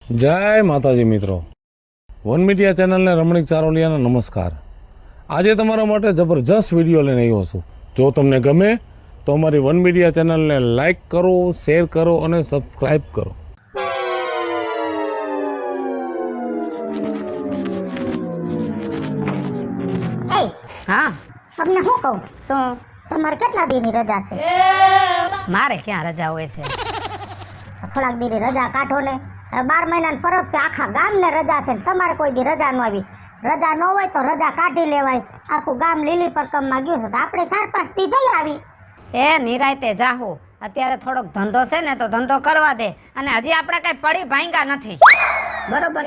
જય માતાજી મિત્રો, વન મીડિયા ચેનલને રમણીક ચારોલિયાના નમસ્કાર। આજે તમારા માટે જબરજસ્ત વિડીયો લઈને આવ્યો છું। જો તમને ગમે તો અમારી વન મીડિયા ચેનલને લાઈક કરો, શેર કરો અને સબસ્ક્રાઈબ કરો। હા, તમને શું કહું? શું? તમારે કેટલા દીની રજા છે? મારે ક્યાં રજા હોય છે? થોડાક દીની રજા કાઢો ને। 12 મહિનાની ફરજ છે, આખા ગામને રજા છે, તમારે કોઈ દી રજા ન આવી। રજા ન હોય તો રજા કાઢી લેવાય। આખું ગામ લીલી પરકમમાં ગયું છે તો આપણે 4-5 દી જઈ આવી। એ નિરાયતે જાહુ, અત્યારે થોડોક ધંધો છે ને તો ધંધો કરવા દે, અને હજી આપણે કઈ પડી ભાંગા નથી, બરોબર?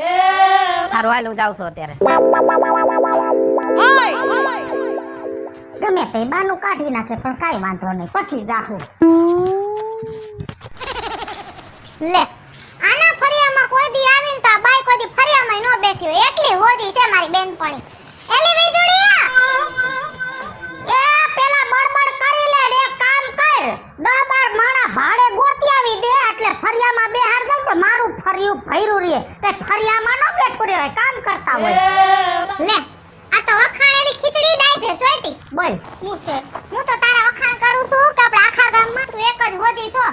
સારું, હાલ હું જાઉં છું અત્યારે। ગમે તે બાનું કાઢી નાખે પણ કાંઈ વાંધો નહીં, પછી જાહુ। લે આના ફરિયામાં કોઈ દી આવીને તો આ બાઈ કોઈ દી ફરિયામાં ન બેઠી હોય એટલી હોજી છે મારી બેનપણી। એલી વીજળીયા એ પેલા બડબડ કરી લે, એક કામ કર, 10-12 માણા ભાડે ગોતી આવી દે એટલે ફરિયામાં બેહાર દઉં તો મારું ફરિયું ભર્યું રહે, તે ફરિયામાં ન બેઠું રહેવાય, કામ કરતા હોય। લે આ તો વખાણેલી ખીચડી ડાઈ છે સોટી, બોલ હું છે? હું તો તારા વખાણ કરું છું કે આપણે આખા ગામમાં તું એક જ હોજી છો,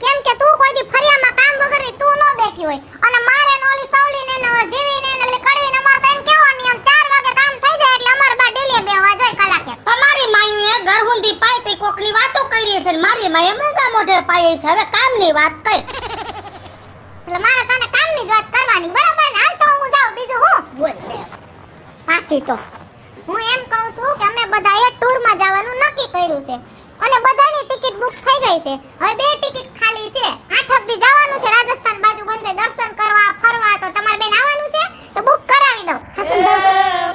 કેમ કે તું કોઈ દી ફરિયામાં કામ વગરની તું ન બેઠી હોય, અને મારે નોલી સાવલીને ને જીવીને ને કડવીને અમાર તને કેવો નિયમ 4 વાગે કામ થઈ જાય એટલે અમાર બા ડેલી બેવા જાય કલાકે। તમારી માઈએ ઘરહુંદી પાઈ તે કોકની વાતો કરી છે ને મારી માએ મોંઘા મોઢે પાઈ છે। હવે કામની વાત કઈ એટલે મારે તને કામની જ વાત કરવાની, બરાબર ને? હાલ તો હું જાઉં, બીજું હું બોલ છે પાછી તો હું એમ કહું છું કે અમે બધાએ ટૂરમાં જવાનું નક્કી કર્યું છે અને બધાની ટિકિટ બુક થઈ ગઈ છે। હવે 2 ટિકિટ ખાલી છે, 8 દી જવાનું છે રાજસ્થાન બાજુ બંને દર્શન કરવા ફરવા, તો તમારે બેન આવવાનું છે તો બુક કરાવી દઉં।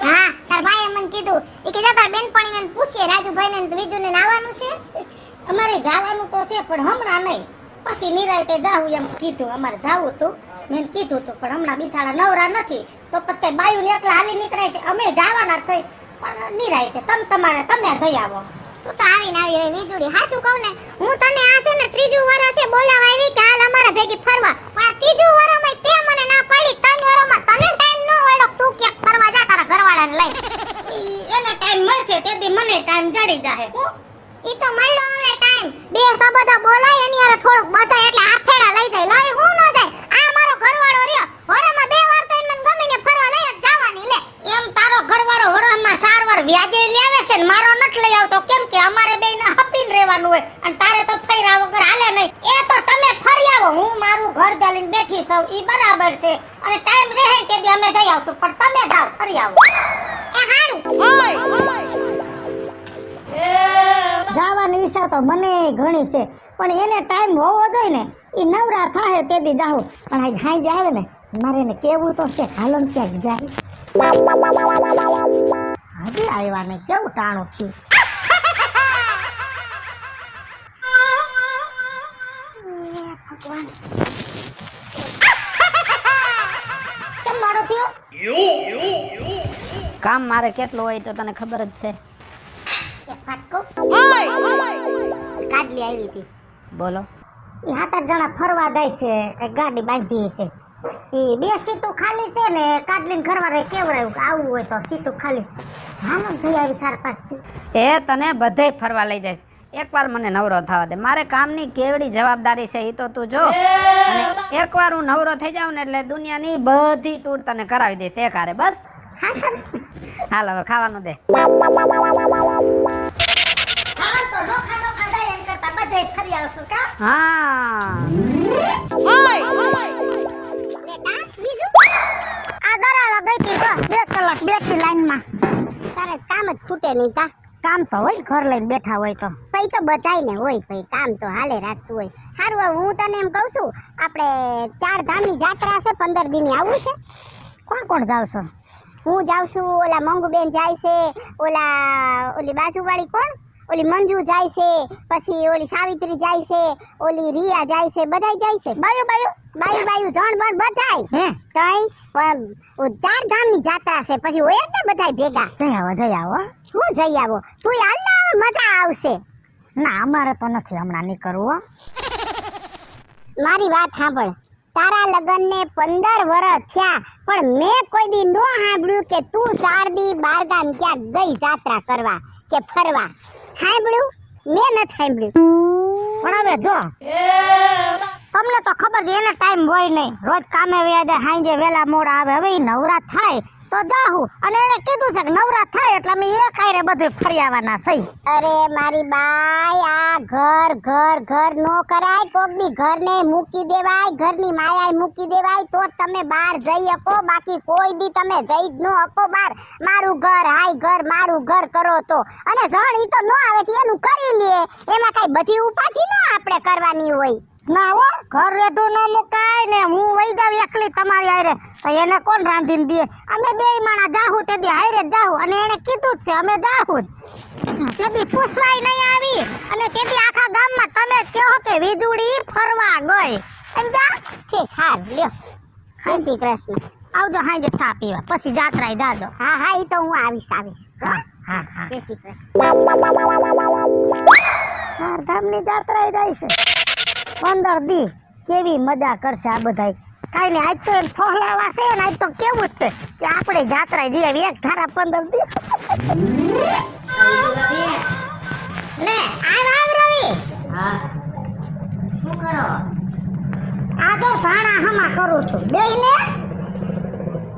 હા, તાર ભાઈએ મને કીધું ઈ કે તાર બેનપણીને પૂછીએ રાજુભાઈને ને બીજુને આવવાનું છે। અમારે જવાનું તો છે પણ હમણાં નહીં, પછી નિરાયતે જાવું એમ કીધું। અમારે જાવું હતું, મેં કીધું હતું પણ હમણાં બિચારા નવરા નથી તો પછી બાયુને એકલા હાલી નીકળાય છે। અમે જવાના જ છે પણ નિરાયતે તમે જઈ આવો। તું તો આવીને આવી રહી વીજળી, સાચું કહું ને હું તને આ છે ને 3જું વર્ષ છે બોલાવા આવી કે હાલ અમારા ભેગી ફરવા, પણ આ 3જું વર્ષમાં તે મને ના પાડી, 3 વર્ષમાં તને ટાઈમ ન મળ્યો, તું ક્યાંક ફરવા જા તારા ઘરવાળાને લઈ। એને ટાઈમ મળશે તેથી મને ટાઈમ જડી જાહે। ઈ તો મળ્યો હવે ટાઈમ, બે શબ્દો બોલાય એની હારે થોડુંક બધા એટલે હાથેડા લઈ જાય, લઈ હું ન જાય। આ મારો ઘરવાળો રહ્યો, વરમાં 2 વાર તો એને મને ગમીને ફરવા લઈ જ જવાની। લે એમ તારો ઘરવાળો વરમાં 4 વાર વ્યાજે લાવે છે ને મારો નથી લઈ આવતો, કેમ કે અમારે બેયને હપીને રહેવાનું હોય અને તારે તો ફર્યા વગર હાલે નહીં। એ તો તમે ફરી આવો, હું મારું ઘર દાલીને બેઠી છું ઈ બરાબર છે, અને ટાઈમ રહે કે દી અમે જઈ આવશું, પણ તમે જાઓ ફરી આવો। એ હારું જવાની ઈચ્છા તો મને ઘણી છે પણ એને ટાઈમ હોવો જોઈએ ને, એ નવરા થાય તે દી જાઉં, પણ આજ હાંજે આવે ને મારે એને કેવું તો છે હાલો ને ક્યાંક જાય। હજી આવ્યા ને કેવું ટાણું થયું। ભગવાન કેમ મોડો થયો? કામ મારે કેટલું હોય તો તને ખબર જ છે। એક વાત કહું, કાડલી આવી હતી, બોલો। એ 7-8 જણા ફરવા જાય છે, એક ગાડી બાંધી છે, એ 2 સીટો ખાલી છે ને કાડલીને ઘરવાળાએ કેવડાવ્યું કે આવું હોય તો સીટો ખાલી છે, હાલો જઈ આવી 4-5 દી। એ તને બધે ફરવા લઈ જાય, એકવાર મને નવરો થવા દે, મારે કામની કેવડી જવાબદારી છે એ તો તું જો, અને એકવાર હું નવરો થઈ જાઉં ને એટલે દુનિયાની બધી ટૂર તને કરાવી દઈશ એક હારે, બસ? હાલ હવે ખાવાનું દે। હા તો નોખા નોખા જાય એમ કરતા બધે ફરી આવશું કા? હા, આ દરાવા ગઈ હતી તો 2 કલાક બેઠી લાઈનમાં, તારે કામ જ ખૂટે નહીં કા? કામ તો હોય, ઘર લઈને બેઠા હોય તો પૈ તો બધાય ને હોય, પૈ કામ તો હાલે રાખતું હોય। સારું, હવે હું તને એમ કહું છું આપણે 4 ધામની જાત્રા છે, 15 દીની આવવું છે? કોણ કોણ જાવ છો? હું જાઉં છું, ઓલા મંગુબેન જાય છે, ઓલી બાજુવાળી કોણ, ઓલી મંજુ જાય છે, પછી ઓલી સાવિત્રી જાય છે, ઓલી રિયા જાય છે, બધાય જાય છે। બાયું જણ બણ બધાય હે તઈ 4 ધામની જાત્રા છે, પછી હોય જ ને બધાય ભેગા। જઈ આવો હું જઈ આવો, તું હાલ ને, મજા આવશે। ના અમારે તો નથી હમણાં નીકળવું। મારી વાત સાંભળ, તારા લગ્નને 15 વર્ષ થયા પણ મેં કોઈ દી નો સાંભળ્યું કે તું શારદી બારગામ ક્યાંક ગઈ જાત્રા કરવા કે ફરવા. સાંભળ્યું? મેં નથી સાંભળ્યું. પણ હવે જો તમને તો ખબર છે એને ટાઈમ હોય નહીં, રોજ કામે વયા જાય, સાંજે વેલા મોડા આવે. હવે ઈ નવરા થાય તો જાહું, અને એને કીધું છે કે નવરા થાય એટલે અમે એક હારે બધું ફરી આવવાના છે. અરે મારી બાઈ, આ ઘર ઘર ઘર નો કરાય. કોક દી ઘરને મૂકી દેવાય, ઘરની માયાએ મૂકી દેવાય તો જ તમે બહાર જઈ શકો, બાકી કોઈ દી તમે જઈ જ ન શકો બહાર. મારું ઘર હાય ઘર, મારું ઘર કરો તો. અને જણ ઈ તો ન આવે તો એનું કરી લે, એમાં કઈ બધી ઉપાધિ ન આપણે કરવાની હોય. ના હો, ઘર રેઢું ન મુકાય ને હું વઈ જાવ એકલી તમારી હારે તો એને કોણ રાંધીને દે? અમે બેય માણા જાહું તે દી હારે જાહું, અને એને કીધું જ છે અમે જાહું જ. તે દી પૂછવાય નહીં આવી, અને તે દી આખા ગામમાં તમે કહો કે વીજળી ફરવા ગઈ. સમજા? ઠીક, હાર લ્યો. જય શ્રી કૃષ્ણ. આવજો હાંજે ચા પીવા, પછી જાત્રાએ જાજો. હા હા, ઈ તો હું આવીશ. હા હા હા. જય શ્રી કૃષ્ણ. ગામની જાત્રાએ જાય છે 15 દી. કેવી મજા કરશે આ બધા. કાઈ ને આજ તો એમ ફોહલાવા છે ને આજ તો કેવું જ છે કે આપણે જાત્રા જઈએ એક ધારા 15 દી. લે આવ રવિ. હા, શું કરો? આ તો ધાણા હમા કરું છું. બેહીને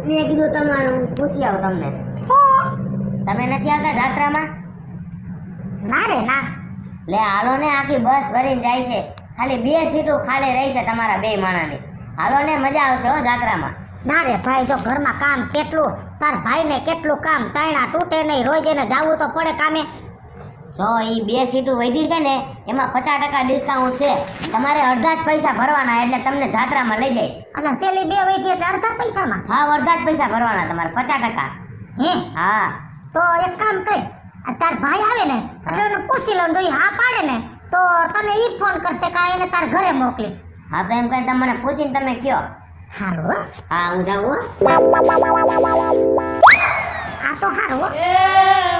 મેં કીધું તમારું પૂછી આવું તમને. તમે નથી આવતા જાત્રામાં? ના રે ના. લે હાલો ને, આખી બસ ભરીને જાય છે, ખાલી 2 સીટો ખાલી રહી છે તમારા 2 માણાની. હાલો ને, મજા આવશે હો જાત્રામાં. ના રે ભાઈ, જો ઘરમાં કામ કેટલું, તાર ભાઈને કેટલું કામ, તાયણા તૂટે નહીં, રોજ એને જાવું તો પડે કામે. જો ઈ 2 સીટો વધી છે ને એમાં 50% ડિસ્કાઉન્ટ છે. તમારે અડધા જ પૈસા ભરવાના, એટલે તમને જાત્રામાં લઈ જાય. એટલે સેલી 2 વધી એટલે અડધા પૈસામાં? હા, અડધા જ પૈસા ભરવાના તમારે, 50%. હે હા. તો એક કામ કર, આ તાર ભાઈ આવે ને એટલે એને પૂછી લઉં, તો ઈ હા પાડે ને તો તને ઈ ફોન કરશે કે એને તાર ઘરે મોકલીશ. હા, તો એમ કઈ તમને પૂછીને તમે કયો. હારું હો. હા, હું જાઉં હો. આ તો હારું હો.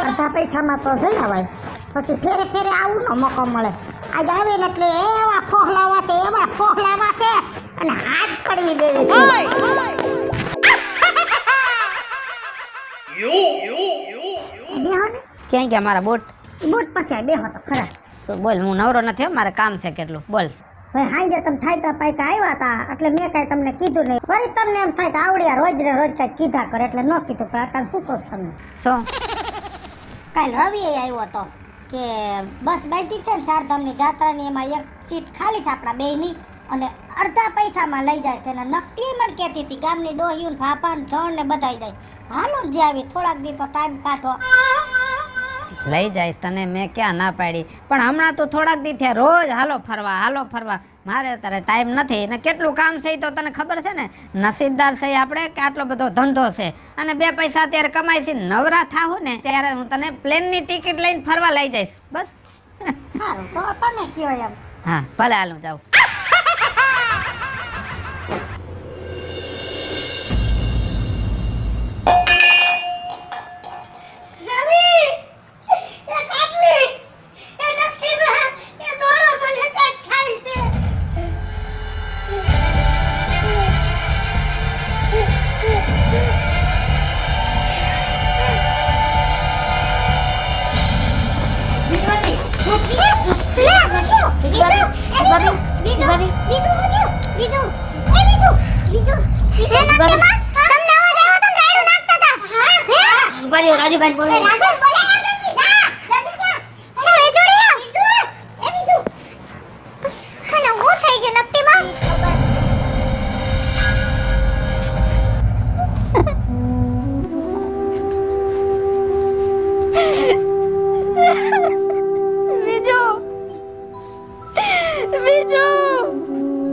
અડધા પૈસામાં તો જઈ આવાય, પછી ફેરે ફેરે આવું નો મોકો મળે. આજ આવીને એટલે એવા ફોહલાવા છે, એવા ફોહલાવા છે, અને હાથ પડવી દેવી છે. ક્યાં ગયા મારા બોટ? બુટ પછી બેહો તો ખરા. તો બોલ, હું નવરો નથી હો, મારે કામ છે કેટલું. બોલ. હવે હાંજે તમે ઠાયકા પાયકા આવ્યા હતા એટલે મેં કાંઈ તમને કીધું નહીં. વળી તમને એમ થાય કે આવડ્યા રોજ ને રોજ કાંઈક કીધા કરે એટલે ન કીધું, પણ અત્યારે શું કહું તમને. શું? કાલ રવિ આવ્યો હતો કે બસ બાકી છે ને ચારધામની જાત્રાની, એમાં એક સીટ ખાલી છે આપણા બેયની, અને અડધા પૈસામાં લઈ જાય છે. અને નક્કી મને કહેતી હતી ગામની ડોહીયું ને ભાપા ને જણ ને બધાય જાય. હાલો ને જે આવી થોડાક દી તો ટાઈમ કાઢો. લઈ જઈશ તને, મેં ક્યાં ના પાડી, પણ હમણાં તો થોડાક દી થયા રોજ હાલો ફરવા હાલો ફરવા. મારે અત્યારે ટાઈમ નથી ને કેટલું કામ છે એ તો તને ખબર છે ને. નસીબદાર છે આપણે કે આટલો બધો ધંધો છે, અને 2 પૈસા અત્યારે કમાઈ છે. નવરા થાવ ને ત્યારે હું તને પ્લેનની ટિકિટ લઈને ફરવા લઈ જઈશ. બસ. સારું, તો તમે કયો એમ. હા, ભલે, હાલ હું જાઉં. રાજુભાઈ બોલે.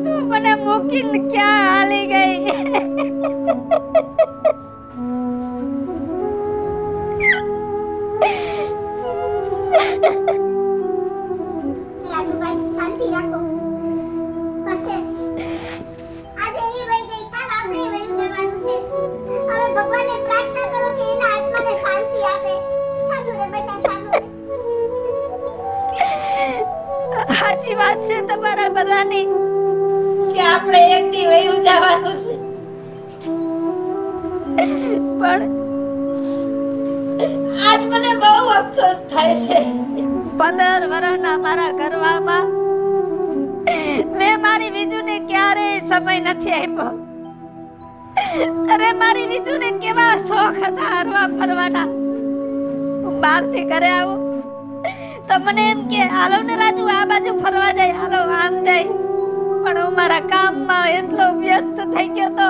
તું મને મૂકીને ક્યાં હાલી ગઈ? સાચી વાત છે તમારા બધાની. કે આપણે એક દી વયું જવાનું છે, પણ આજ મને બહુ અફસોસ થાય છે. 15 વર્ષના મારા ઘરમાં મેં મારી બીજુને ક્યારેય સમય નથી આપ્યો. અરે મારી બીજુને કેવા શોખ હતા હરવા ફરવાના. હું બહારથી ઘરે આવું તો મને એમ કે હાલો ને રાજુ આ બાજુ ફરવા જાય, હાલો આમ જાય. પણ હું મારા કામમાં એટલો વ્યસ્ત થઈ ગયો તો,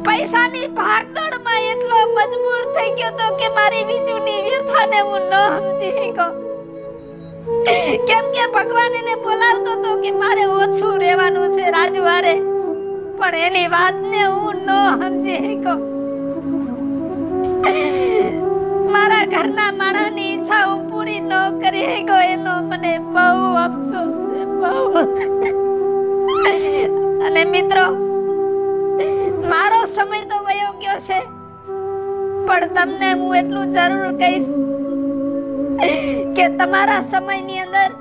પૈસાની ભાગદોડમાં એટલો મજબૂર થઈ ગયો તો કે મારી બીજુની વ્યથાને હું ન સમજી શક્યો. કેમ કે ભગવાન એને બોલાવતો તો કે મારે ઓછું રહેવાનું છે રાજુ હારે, પણ એની વાતને હું ન સમજી શક્યો. મારા ઘરના માણસની ઈચ્છા હું પૂરી ન કરી શક્યો, એનો મને બહુ અફસોસ છે, બહુ. અને મિત્રો, મારો સમય તો વયો ગયો છે, પણ તમને હું એટલું જરૂર કહીશ કે તમારા સમયની અંદર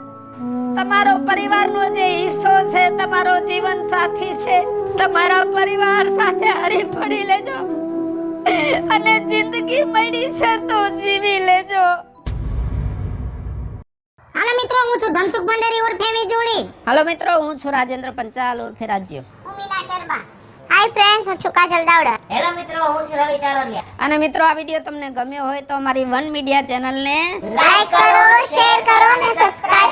તમારો પરિવારનો જે હિસ્સો છે, તમારો જીવન સાથી છે, તમારા પરિવાર સાથે હરી ફળી લેજો અને જિંદગી મળી છે તો જીવી લેજો. હાલો મિત્રો, હું છું ધનસુખ ભંડેરી ઉર્ફે વીજળી. હાલો મિત્રો, હું છું રાજેન્દ્ર પંચાલ ઉર્ફે રાજ્ય. હું મીના શર્મા. હાય ફ્રેન્ડ્સ, હું છું કાજલ દાવડા. હેલો મિત્રો, હું છું રવિ ચારોલિયા. અને મિત્રો, આ વિડીયો તમને ગમ્યો હોય તો અમારી વન મીડિયા ચેનલને લાઈક કરો, શેર કરો અને સબસ્ક્રાઇબ